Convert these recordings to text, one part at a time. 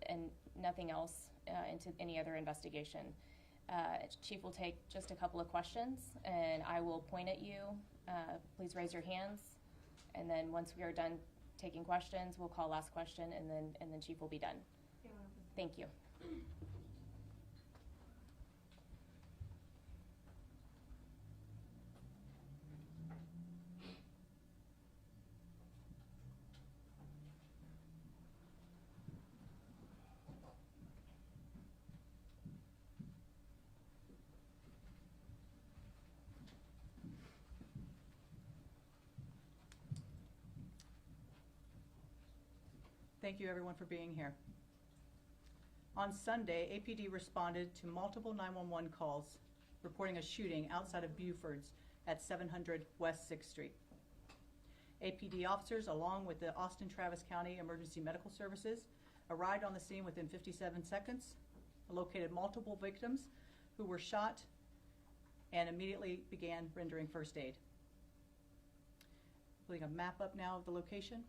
and nothing else into any other investigation. Chief will take just a couple of questions, and I will point at you. Please raise your hands, and then once we are done taking questions, we'll call last question, and then Chief will be done. Thank you. Thank you everyone for being here. On Sunday, APD responded to multiple 911 calls reporting a shooting outside of Buford's at 700 West 6th Street. APD officers, along with the Austin Travis County Emergency Medical Services, arrived on the scene within 57 seconds, located multiple victims who were shot, and immediately began rendering first aid. Putting a map up now of the location.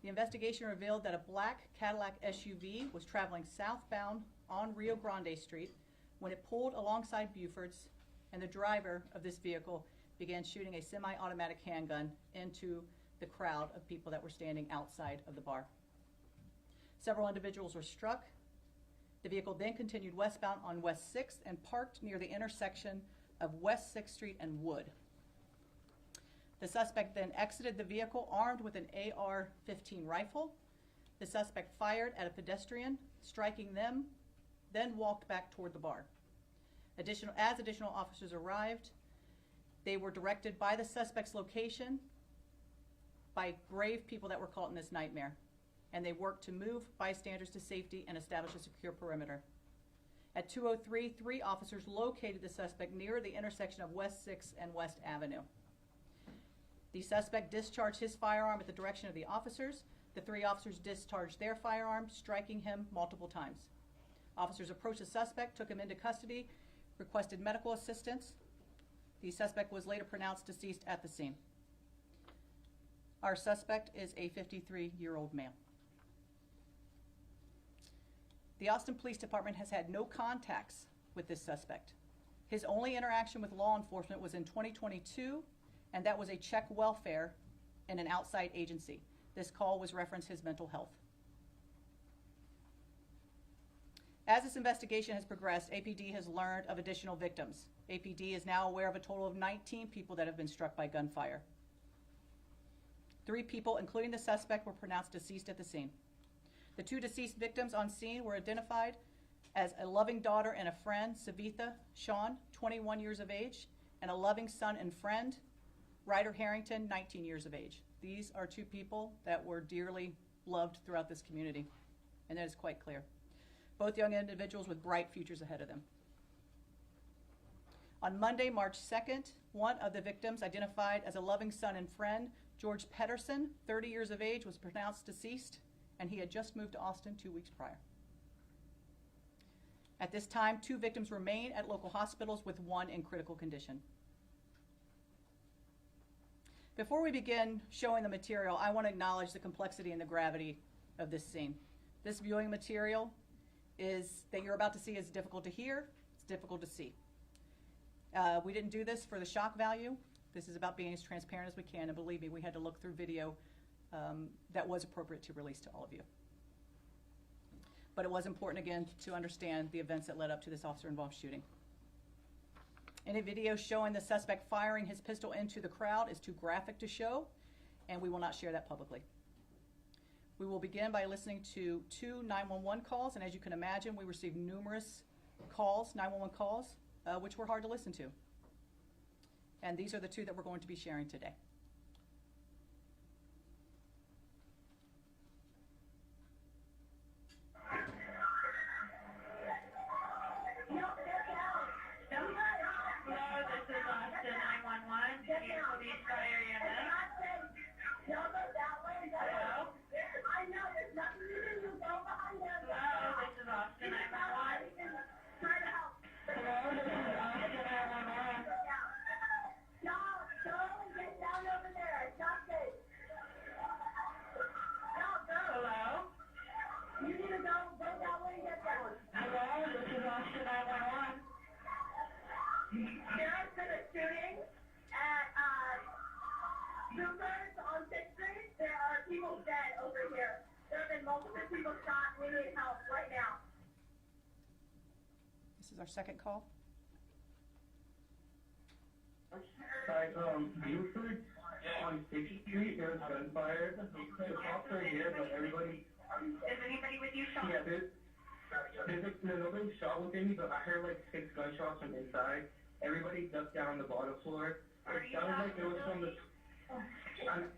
The investigation revealed that a black Cadillac SUV was traveling southbound on Rio Grande Street when it pulled alongside Buford's, and the driver of this vehicle began shooting a semi-automatic handgun into the crowd of people that were standing outside of the bar. Several individuals were struck. The vehicle then continued westbound on West 6th and parked near the intersection of West 6th Street and Wood. The suspect then exited the vehicle armed with an AR-15 rifle. The suspect fired at a pedestrian, striking them, then walked back toward the bar. As additional officers arrived, they were directed by the suspect's location by brave people that were caught in this nightmare, and they worked to move bystanders to safety and establish a secure perimeter. At 2:03, 3 officers located the suspect near the intersection of West 6th and West Avenue. The suspect discharged his firearm at the direction of the officers. The 3 officers discharged their firearms, striking him multiple times. Officers approached the suspect, took him into custody, requested medical assistance. The suspect was later pronounced deceased at the scene. Our suspect is a 53-year-old male. The Austin Police Department has had no contacts with this suspect. His only interaction with law enforcement was in 2022, and that was a check welfare in an outside agency. This call was referenced his mental health. As this investigation has progressed, APD has learned of additional victims. APD is now aware of a total of 19 people that have been struck by gunfire. 3 people, including the suspect, were pronounced deceased at the scene. The 2 deceased victims on scene were identified as a loving daughter and a friend, Savitha Sean, 21 years of age, and a loving son and friend, Ryder Harrington, 19 years of age. These are 2 people that were dearly loved throughout this community, and that is quite clear. Both young individuals with bright futures ahead of them. On Monday, March 2nd, one of the victims, identified as a loving son and friend, George Pedersen, 30 years of age, was pronounced deceased, and he had just moved to Austin 2 weeks prior. At this time, 2 victims remain at local hospitals, with 1 in critical condition. Before we begin showing the material, I want to acknowledge the complexity and the gravity of this scene. This viewing material that you're about to see is difficult to hear, it's difficult to see. We didn't do this for the shock value. This is about being as transparent as we can, and believe me, we had to look through video that was appropriate to release to all of you. But it was important, again, to understand the events that led up to this officer-involved shooting. Any video showing the suspect firing his pistol into the crowd is too graphic to show, and we will not share that publicly. We will begin by listening to 2 911 calls, and as you can imagine, we received numerous calls, 911 calls, which were hard to listen to. And these are the 2 that we're going to be sharing today. vehicle shot, we need help right now. This is our second call. Hi, Buford on 6th Street, there was gunfire. The cops are here, but everybody... Is anybody with you, Sean? Yeah, nobody shot within me, but I heard like 6 gunshots from inside. Everybody ducked down the bottom floor. It sounded like it was from the...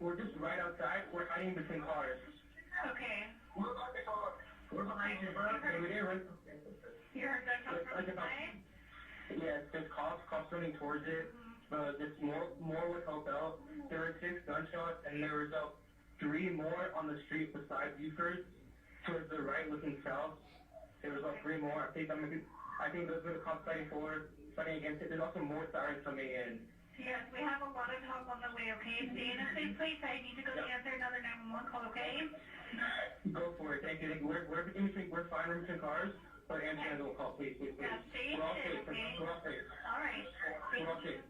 we're just right outside. We're hiding between cars. Okay. We're behind you, bro. You heard gunshots from inside? Yeah, there's cops running towards it. There's more would help out. There were 6 gunshots, and there was 3 more on the street beside Buford, towards the right, looking south. There was 3 more. I think those were the cops fighting against it. There's also more sirens coming in. Yes, we have a lot of help on the way, okay? Stay in a safe place. I need to go answer another 911 call, okay? Go for it. Thank you. We're fine. We're between cars. But answer another call, please. Yeah, stay We're all safe, safe. okay? We're all safe. All right. We're all safe.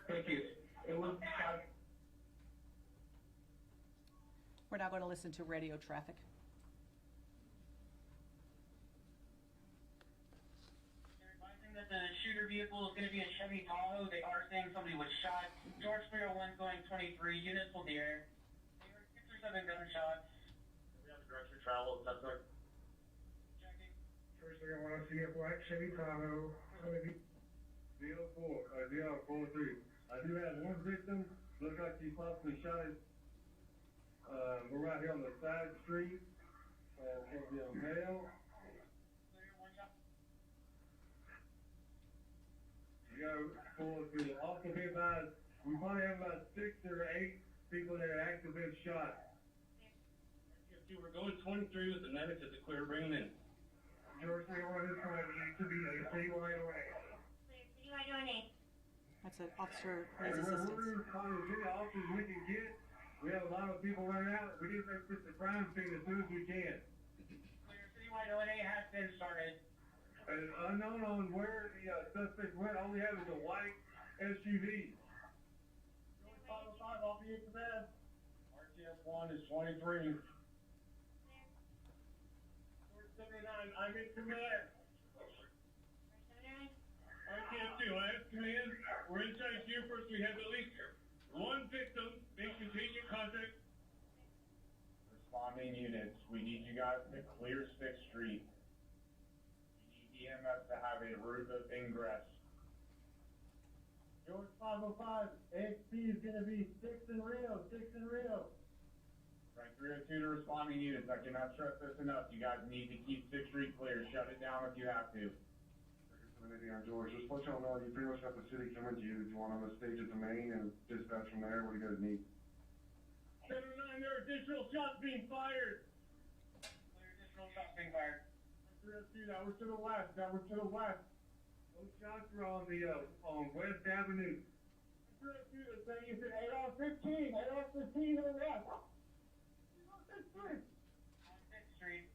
Thank you. It was... We're now going to listen to radio traffic. They're advising that the shooter vehicle is going to be a Chevy Tahoe. They are saying somebody was shot. George 301 going 23. Units will be there. They heard 6 or 7 gunshots. We have the direction of travel. That's right. Checking. First thing I want to see a black Chevy Tahoe. DL43. I do have one victim. Looks like she possibly shot it. We're right here on the side street. It's going to be a male. Clear, one shot. We got 4-3. Also be advised, we probably have about 6 or 8 people that are actively been shot. We're going 23 with the medics at the clear. Bring them in. George 301 is trying to be a CYOA. That's an officer And needs we're assistance. trying to get officers we can get. We have a lot of people running out. We need to make this a crime scene as soon as we can. Clear. Citywide O&A has been started. And unknown on where the suspect went, all we have is a white SUV. 505, I'll be in command. RTS 1 is 23. George 79, I'm in command. RTS 2, I have command. We're inside Buford. We have at least 1 victim in continued contact. Responding units, we need you guys to clear 6th Street. We need EMS to have a route of ingress. George 505, AXP is going to be 6 in Rio, 6 in Rio. Rank 302 to responding units, I cannot stress this enough. You guys need to keep 6th Street clear. Shut it down if you have to. On George, just let y'all know you pretty much got the city coming to you. Do you want to stage at the main and dispatch from there? What do you guys need? 79, there are additional shots being fired. Clear, additional shots being fired. 302, that was to the west. That was to the west. Those shots were on the on West Avenue. 302, the thing is at 8 off 15. 8 off 15 to the west. 6th Street. On 6th Street.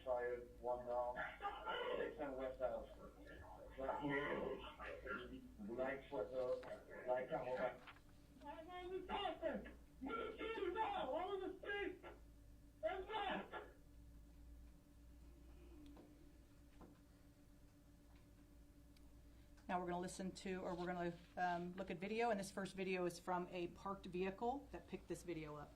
Fired 1 round. 6 on West House. Lights was up. Lights on over. I'm on the topic. Move to now. Over the street. And left. Now we're going to listen to, or we're going to look at video, and this first video is from a parked vehicle that picked this video up.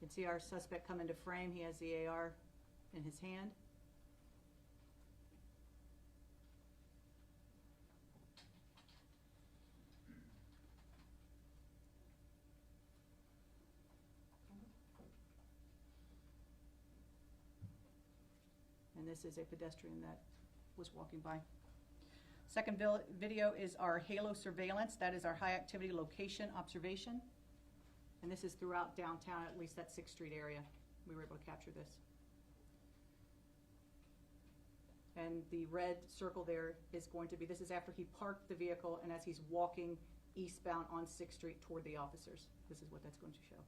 You can see our suspect come into frame. He has the AR in his hand. And this is a pedestrian that was walking by. Second video is our halo surveillance. That is our high activity location observation. And this is throughout downtown, at least that 6th Street area. We were able to capture this. And the red circle there is going to be, this is after he parked the vehicle and as he's walking eastbound on 6th Street toward the officers. This is what that's going to show.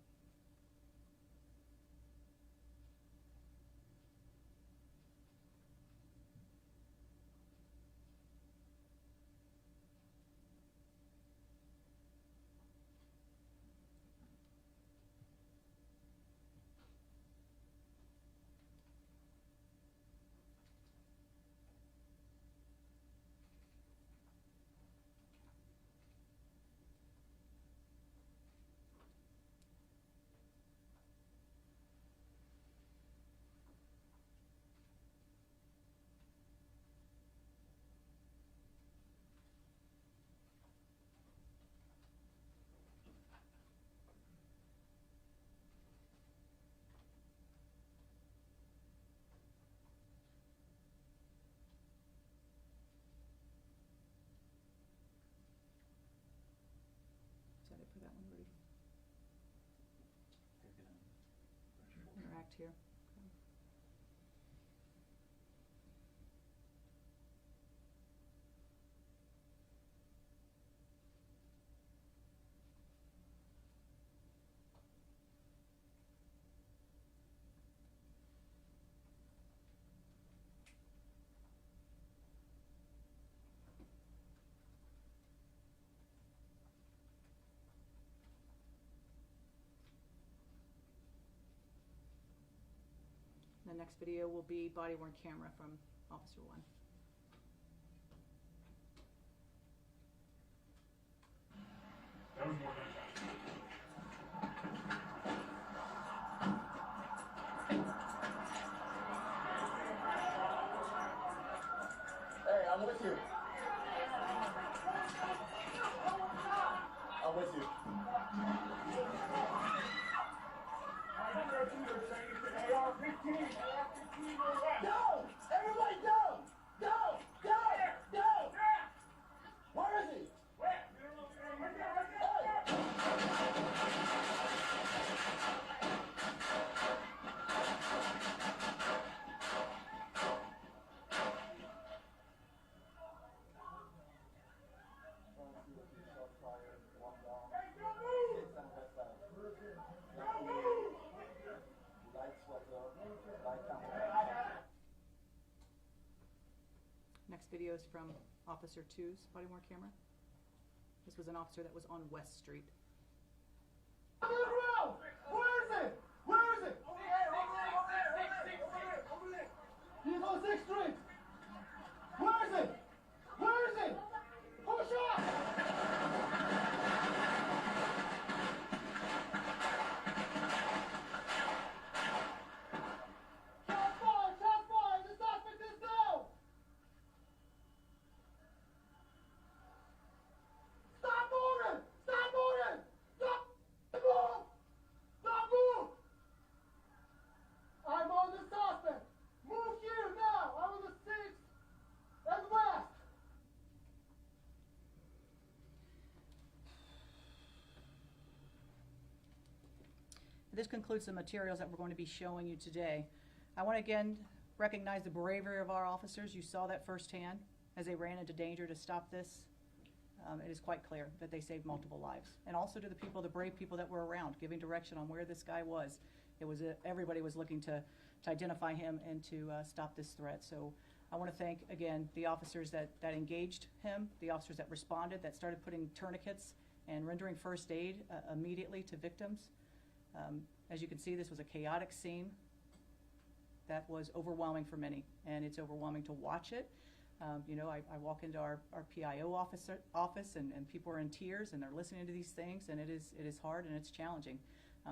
here. The next video will be body-worn camera from Officer 1. That was more than that. Hey, I'm with you. I'm with you. Down! Everybody down! Down! Down! Down! Where is he? Where? Next video is from Officer 2's body-worn camera. This was an officer that was on West Street. Where is it? Where is it? Over there, over there, over there, over there, over there. He's on 6th Street. Where is it? Where is it? Push up! Shots fired! The suspect is down! Stop moving! Stop moving! Stop! Move! Stop move! I'm on the suspect! Move here now! I'm on the 6th and west! This concludes the materials that we're going to be showing you today. I want to again recognize the bravery of our officers. You saw that firsthand as they ran into danger to stop this. It is quite clear that they saved multiple lives. And also to the people, the brave people that were around, giving direction on where this guy was. It was everybody was looking to identify him and to stop this threat. So I want to thank, again, the officers that engaged him, the officers that responded, that started putting tourniquets and rendering first aid immediately to victims. As you can see, this was a chaotic scene that was overwhelming for many, and it's overwhelming to watch it. I walk into our PIO office and people are in tears and they're listening to these things, and it is hard and it's challenging.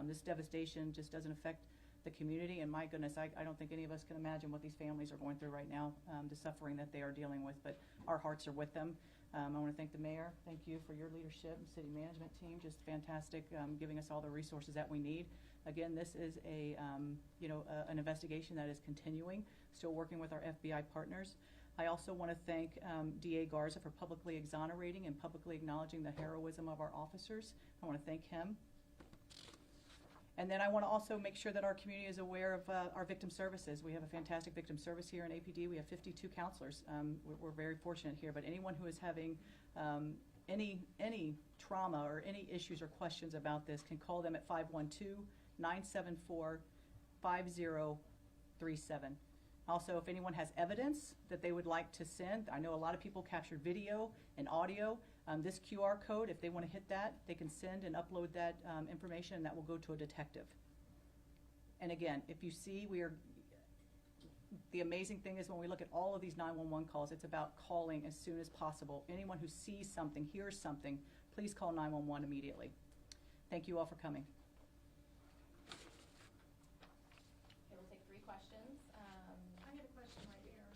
This devastation just doesn't affect the community, and my goodness, I don't think any of us can imagine what these families are going through right now, the suffering that they are dealing with, but our hearts are with them. I want to thank the mayor. Thank you for your leadership and city management team, just fantastic, giving us all the resources that we need. Again, this is an investigation that is continuing, still working with our FBI partners. I also want to thank DA Garza for publicly exonerating and publicly acknowledging the heroism of our officers. I want to thank him. And then I want to also make sure that our community is aware of our victim services. We have a fantastic victim service here in APD. We have 52 counselors. We're very fortunate here, but anyone who is having any trauma or any issues or questions about this can call them at 512-974-5037. Also, if anyone has evidence that they would like to send, I know a lot of people captured video and audio. This QR code, if they want to hit that, they can send and upload that information, and that will go to a detective. And again, if you see, the amazing thing is when we look at all of these 911 calls, it's about calling as soon as possible. Anyone who sees something, hears something, please call 911 immediately. Thank you all for coming. Okay, we'll take 3 questions. I have a question right here.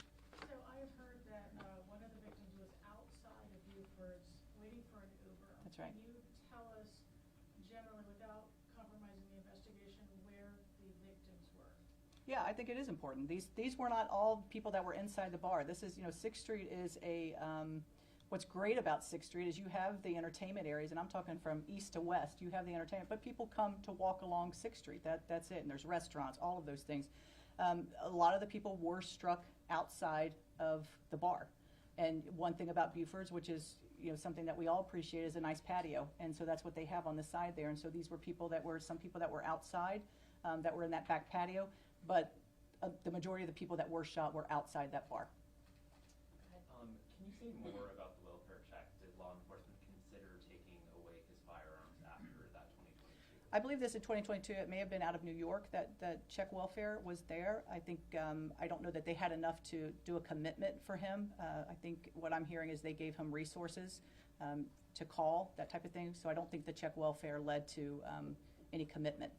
So I have heard that one of the victims was outside of Buford's waiting for an Uber. That's right. Can you tell us generally, without compromising the investigation, where the victims were? Yeah, I think it is important. These were not all people that were inside the bar. This is, 6th Street is a What's great about 6th Street is you have the entertainment areas, and I'm talking from east to west, you have the entertainment, but people come to walk along 6th Street, that's it, and there's restaurants, all of those things. A lot of the people were struck outside of the bar. And one thing about Buford's, which is something that we all appreciate, is a nice patio, and so that's what they have on the side there. And so these were some people that were outside, that were in that back patio, but the majority of the people that were shot were outside that bar. Can you say more about the welfare check? Did law enforcement consider taking away his firearms after that 2022? I believe this in 2022, it may have been out of New York that check welfare was there. I think, I don't know that they had enough to do a commitment for him. I think what I'm hearing is they gave him resources to call, that type of thing. So I don't think the check welfare led to any commitment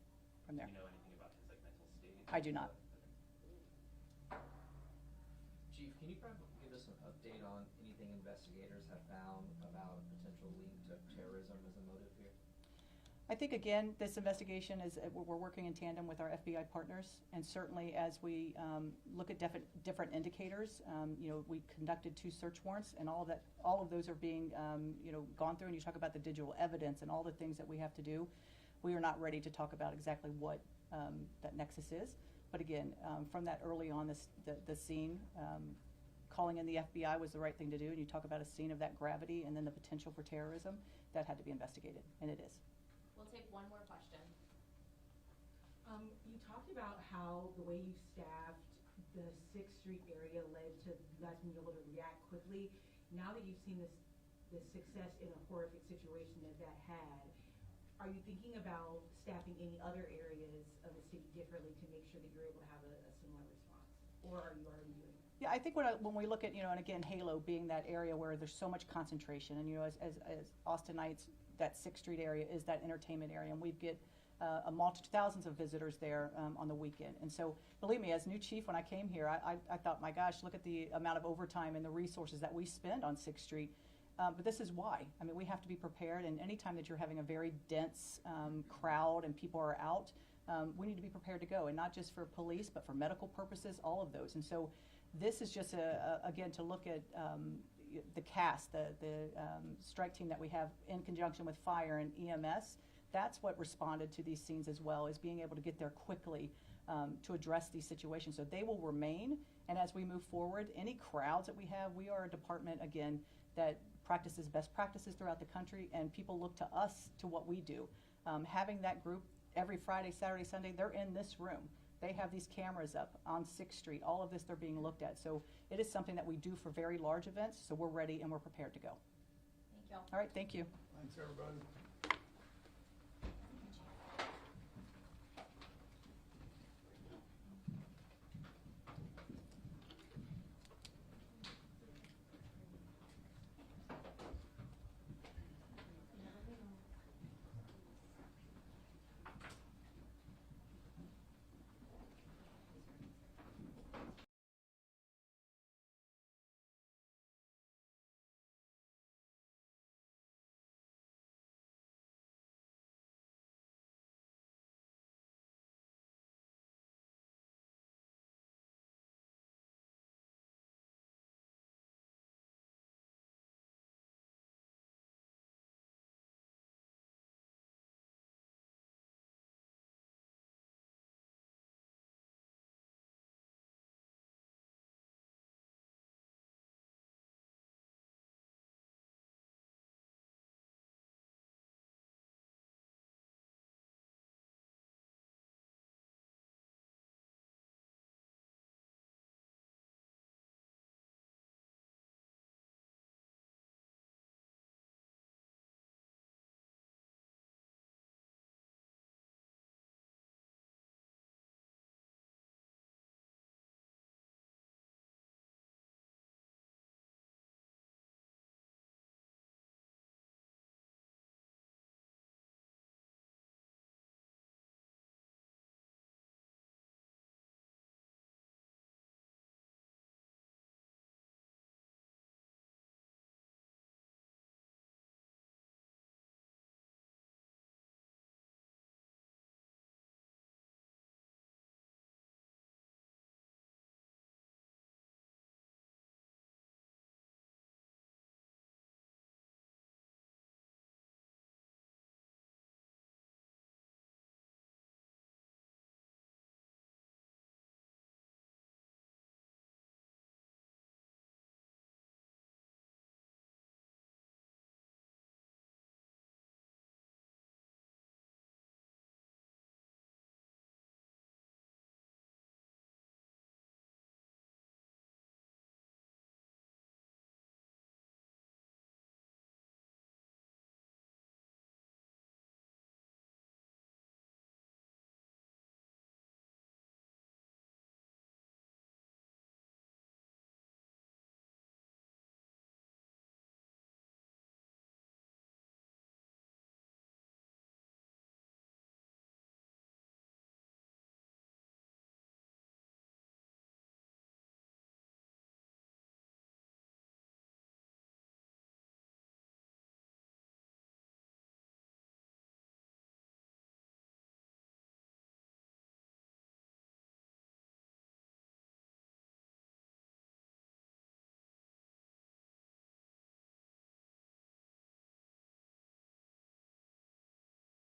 from there. Do you know anything about his mental state? I do not. Chief, can you probably give us an update on anything investigators have found about a potential link to terrorism as a motive here? I think, again, this investigation is, we're working in tandem with our FBI partners, and certainly as we look at different indicators, we conducted 2 search warrants, and all of those are being, gone through, and you talk about the digital evidence and all the things that we have to do. We are not ready to talk about exactly what that nexus is, but again, from that early on, the scene, calling in the FBI was the right thing to do, and you talk about a scene of that gravity and then the potential for terrorism, that had to be investigated, and it is. We'll take one more question. You talked about how the way you staffed the 6th Street area led to you guys being able to react quickly. Now that you've seen this success in a horrific situation that had, are you thinking about staffing any other areas of the city differently to make sure that you're able to have a similar response? Or are you already doing that? Yeah, I think when we look at, and again, Halo being that area where there's so much concentration, and as Austinites, that 6th Street area is that entertainment area, and we get thousands of visitors there on the weekend. And so, believe me, as new chief, when I came here, I thought, my gosh, look at the amount of overtime and the resources that we spend on 6th Street. But this is why. I mean, we have to be prepared, and anytime that you're having a very dense crowd and people are out, we need to be prepared to go, and not just for police, but for medical purposes, all of those. And so this is just, again, to look at the cast, the strike team that we have in conjunction with fire and EMS. That's what responded to these scenes as well, is being able to get there quickly to address these situations. So they will remain, and as we move forward, any crowds that we have, we are a department, again, that practices best practices throughout the country, and people look to us to what we do. Having that group every Friday, Saturday, Sunday, they're in this room. They have these cameras up on 6th Street. All of this, they're being looked at. So it is something that we do for very large events, so we're ready and we're prepared to go. Thank you. All right, thank you. Thanks, everybody.